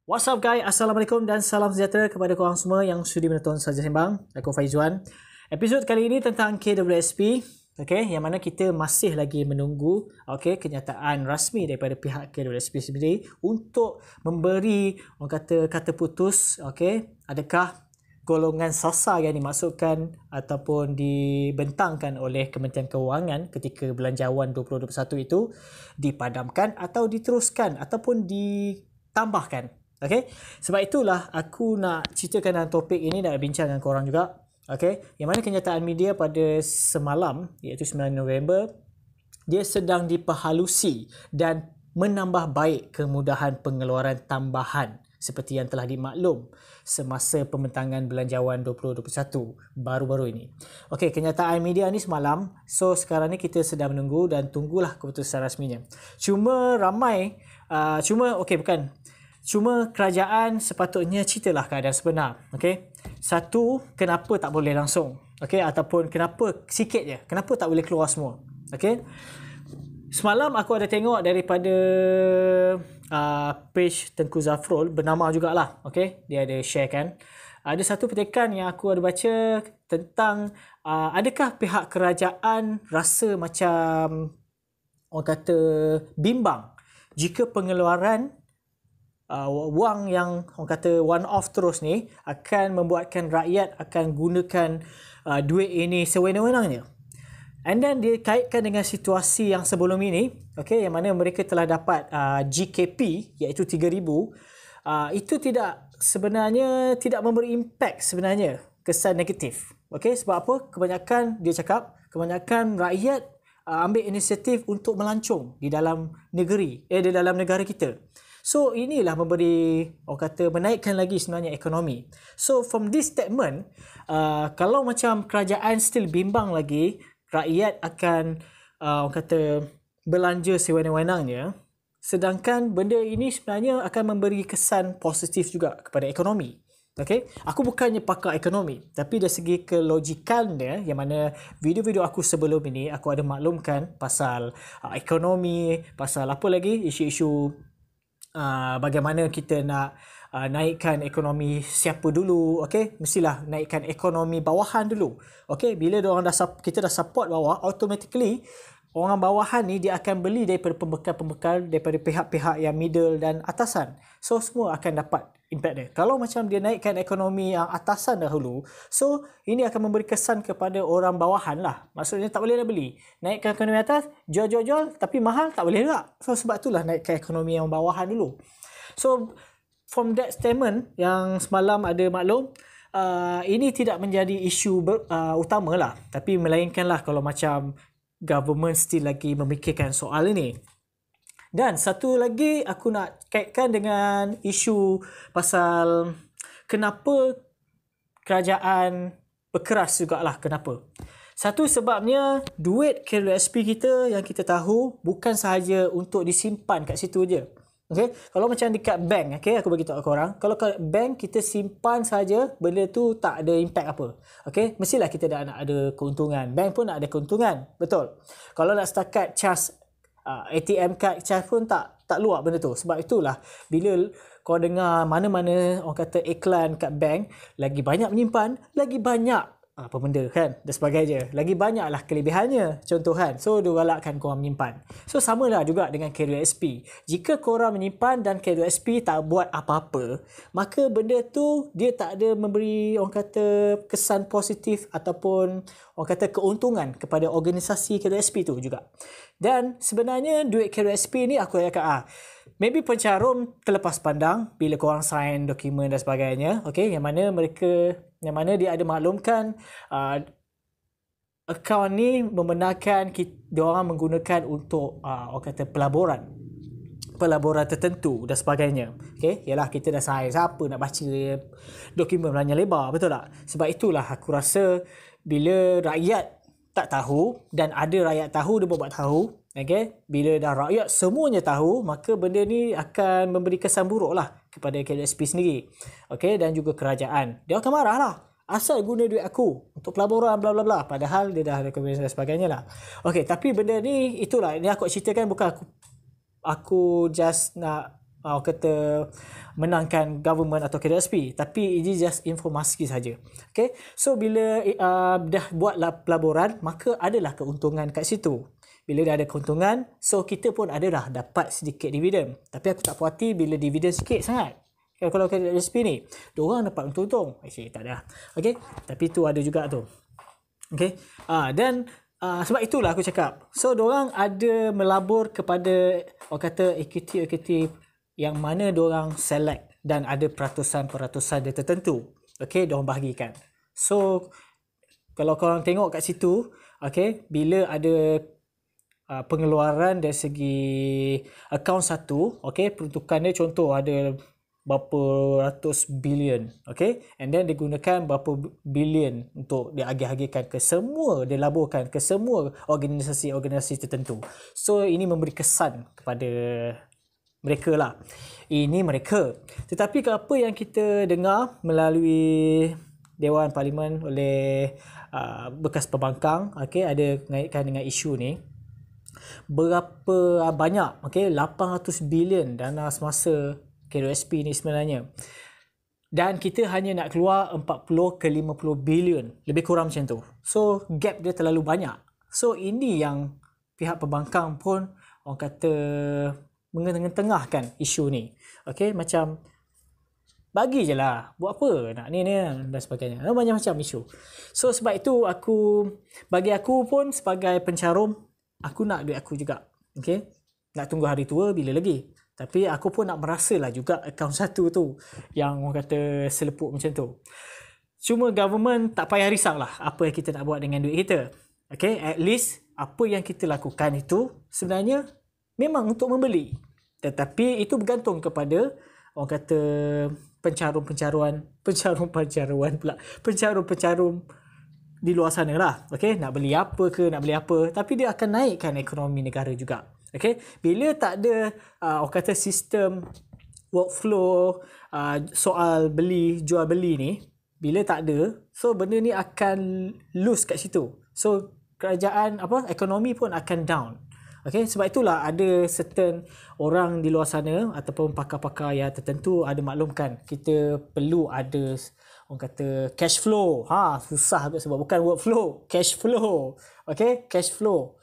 What's up guys, Assalamualaikum dan salam sejahtera kepada korang semua yang sudi menonton Saja Sembang. Aku Faizuan. Episod kali ini tentang KWSP, okay, yang mana kita masih lagi menunggu kenyataan rasmi daripada pihak KWSP sendiri untuk memberi kata putus, adakah golongan sasar yang dimasukkan ataupun dibentangkan oleh Kementerian Kewangan ketika Belanjawan 2021 itu dipadamkan atau diteruskan ataupun ditambahkan. Okay? Sebab itulah aku nak ceritakan dalam topik ini, nak bincang dengan korang juga. Okay? Yang mana kenyataan media pada semalam, iaitu 9 November, dia sedang diperhalusi dan menambah baik kemudahan pengeluaran tambahan seperti yang telah dimaklum semasa pembentangan Belanjawan 2021 baru-baru ini. Okey, kenyataan media ni semalam. So sekarang ni kita sedang menunggu dan tunggulah keputusan rasminya. Cuma kerajaan sepatutnya ceritalah keadaan sebenar. Okey. Satu, kenapa tak boleh langsung? Okey, ataupun kenapa sikit je? Kenapa tak boleh keluar semua? Okey. Semalam aku ada tengok daripada page Tengku Zafrul, bernama jugalah. Okey, dia ada share kan. Ada satu petikan yang aku ada baca tentang adakah pihak kerajaan rasa macam orang kata bimbang jika pengeluaran wang yang orang kata one off terus ni akan membuatkan rakyat akan gunakan duit ini sewenang-wenangnya. And then dia kaitkan dengan situasi yang sebelum ini, yang mana mereka telah dapat GKP iaitu 3,000. Itu sebenarnya tidak memberi impact sebenarnya, kesan negatif. Sebab apa? Kebanyakan rakyat ambil inisiatif untuk melancong di dalam negara kita. So inilah menaikkan lagi sebenarnya ekonomi. So from this statement, kalau macam kerajaan still bimbang lagi, rakyat akan belanja sewenang-wenangnya, sedangkan benda ini sebenarnya akan memberi kesan positif juga kepada ekonomi. Aku bukannya pakar ekonomi, tapi dari segi kelogikannya, yang mana video-video aku sebelum ini aku ada maklumkan pasal ekonomi, pasal apa lagi, isu-isu bagaimana kita nak naikkan ekonomi siapa dulu. Mestilah naikkan ekonomi bawahan dulu. Bila kita dah support bawah, automatically orang bawahan ni dia akan beli daripada pembekal-pembekal daripada pihak-pihak yang middle dan atasan. So semua akan dapat impact dia. Kalau macam dia naikkan ekonomi yang atasan dahulu, so ini akan memberi kesan kepada orang bawahan lah. Maksudnya tak boleh dah beli. Naikkan ekonomi atas, jual, tapi mahal tak boleh juga. So sebab itulah naikkan ekonomi yang bawahan dulu. So from that statement yang semalam ada maklum, ini tidak menjadi isu utama lah. Tapi melainkanlah kalau macam government still lagi memikirkan soal ini. Dan satu lagi aku nak kaitkan dengan isu pasal kenapa kerajaan berkeras jugalah. Kenapa? Satu sebabnya duit KWSP kita yang kita tahu bukan sahaja untuk disimpan kat situ je. Kalau macam dekat bank, aku bagi tahu korang, kalau kat bank kita simpan saja, benda tu tak ada impact apa. Mestilah kita dah nak ada keuntungan. Bank pun nak ada keuntungan. Betul. Kalau nak setakat charge ATM card charge pun tak luar benda tu. Sebab itulah bila kau dengar mana-mana orang kata iklan kat bank, lagi banyak menyimpan, lagi banyak apa benda kan dan sebagainya. Lagi banyaklah kelebihannya, contoh kan. So dia galakkan korang menyimpan. So samalah juga dengan KWSP. Jika korang menyimpan dan KWSP tak buat apa-apa, maka benda tu dia tak ada memberi orang kata kesan positif ataupun orang kata keuntungan kepada organisasi KWSP tu juga. Dan sebenarnya duit KWSP ni aku cakap maybe pencarum terlepas pandang bila korang sign dokumen dan sebagainya, yang mana dia ada maklumkan akaun ni membenarkan diorang menggunakan untuk orang kata pelaburan tertentu dan sebagainya. Yalah kita dah sign, siapa nak baca dokumen panjang lebar, betul tak? Sebab itulah aku rasa bila rakyat tak tahu dan ada rakyat tahu, dia buat tahu, bila dah rakyat semuanya tahu, maka benda ni akan memberi kesan buruk lah kepada KWSP sendiri. Dan juga kerajaan. Dia akan marah lah. Asal guna duit aku untuk pelaburan bla bla bla, padahal dia dah ada kebiasaan dan sebagainya lah. Tapi benda ni itulah, ni aku ceritakan bukan aku just nak kata menangkan government atau KSP, tapi ini just informasi saja. Okay, so bila dah buat pelaburan, maka adalah keuntungan kat situ. Bila dah ada keuntungan, so kita pun adalah dapat sedikit dividen. Tapi aku tak puas hati bila dividen sikit sangat. Kalau KSP ni, diorang dapat untung-untung. Actually tak ada. Okay, tapi tu ada juga tu. Okay, dan sebab itulah aku cakap. So diorang ada melabur kepada orang kata equity yang mana diorang select dan ada peratusan dia tertentu. Okay, diorang bahagikan. So kalau korang tengok kat situ, okay, bila ada pengeluaran dari segi akaun satu, okay, peruntukan dia contoh ada berapa ratus bilion, okay, and then digunakan berapa bilion untuk diagih-agihkan ke semua, dilaburkan ke semua organisasi-organisasi tertentu. So ini memberi kesan kepada mereka lah. Ini mereka. Tetapi apa yang kita dengar melalui Dewan Parlimen oleh bekas pembangkang, okay, ada mengaitkan dengan isu ni, berapa banyak, okay, 800 bilion dana semasa KWSP ni sebenarnya. Dan kita hanya nak keluar 40 ke 50 bilion. Lebih kurang macam tu. So gap dia terlalu banyak. So ini yang pihak pembangkang pun orang kata mengetengah-tengahkan isu ni. Okay, macam bagi je lah. Buat apa nak ni dan sebagainya. Banyak macam isu. So sebab itu bagi aku pun sebagai pencarum, aku nak duit aku juga. Okay, nak tunggu hari tua bila lagi. Tapi aku pun nak merasalah juga akaun satu tu yang orang kata selepuk macam tu. Cuma government tak payah risaulah apa yang kita nak buat dengan duit kita. Okay, at least apa yang kita lakukan itu sebenarnya memang untuk membeli. Tetapi itu bergantung kepada orang kata pencarum-pencarum di luar sana lah. Okay, nak beli apa ke, nak beli apa. Tapi dia akan naikkan ekonomi negara juga. Okay, bila tak ada orang kata sistem workflow soal jual beli ni, bila tak ada, so benda ni akan lose kat situ. So kerajaan ekonomi pun akan down. Okay, sebab itulah ada certain orang di luar sana ataupun pakar-pakar yang tertentu ada maklumkan kita perlu ada orang kata cash flow. Susah agak sebab bukan workflow, cash flow. Okay, cash flow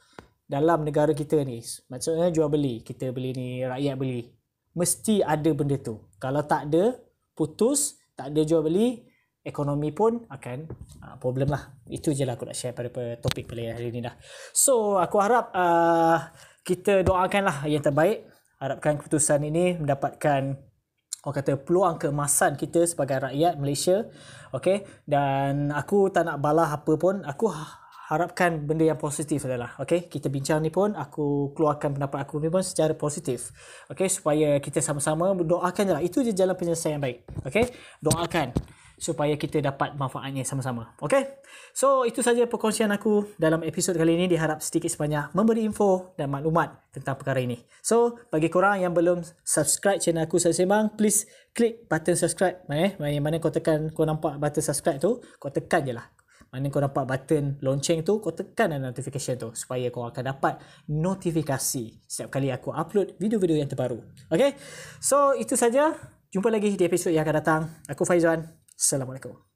dalam negara kita ni. Maksudnya jual beli, kita beli ni, rakyat beli. Mesti ada benda tu. Kalau tak ada, putus, tak ada jual beli, ekonomi pun akan problem lah. Itu je lah aku nak share pada topik pada hari ni dah. So aku harap kita doakanlah yang terbaik. Harapkan keputusan ini mendapatkan orang kata peluang keemasan kita sebagai rakyat Malaysia. Okay, dan aku tak nak balah apa pun. Aku harapkan benda yang positif adalah, okay, kita bincang ni pun, aku keluarkan pendapat aku ni pun secara positif. Okay, supaya kita sama-sama berdoakan je lah. Itu je jalan penyelesaian yang baik. Okay, doakan supaya kita dapat manfaatnya sama-sama. Okay, so itu saja perkongsian aku dalam episod kali ini. Diharap sedikit sebanyak memberi info dan maklumat tentang perkara ini. So bagi korang yang belum subscribe channel aku Saya Sembang, please klik button subscribe. Mana kau tekan, kau nampak button subscribe tu, kau tekan je lah. Mana kau nampak button lonceng tu, kau tekan notification tu supaya kau akan dapat notifikasi setiap kali aku upload video-video yang terbaru. Okay, so itu saja. Jumpa lagi di episod yang akan datang. Aku Faizwan. Assalamualaikum.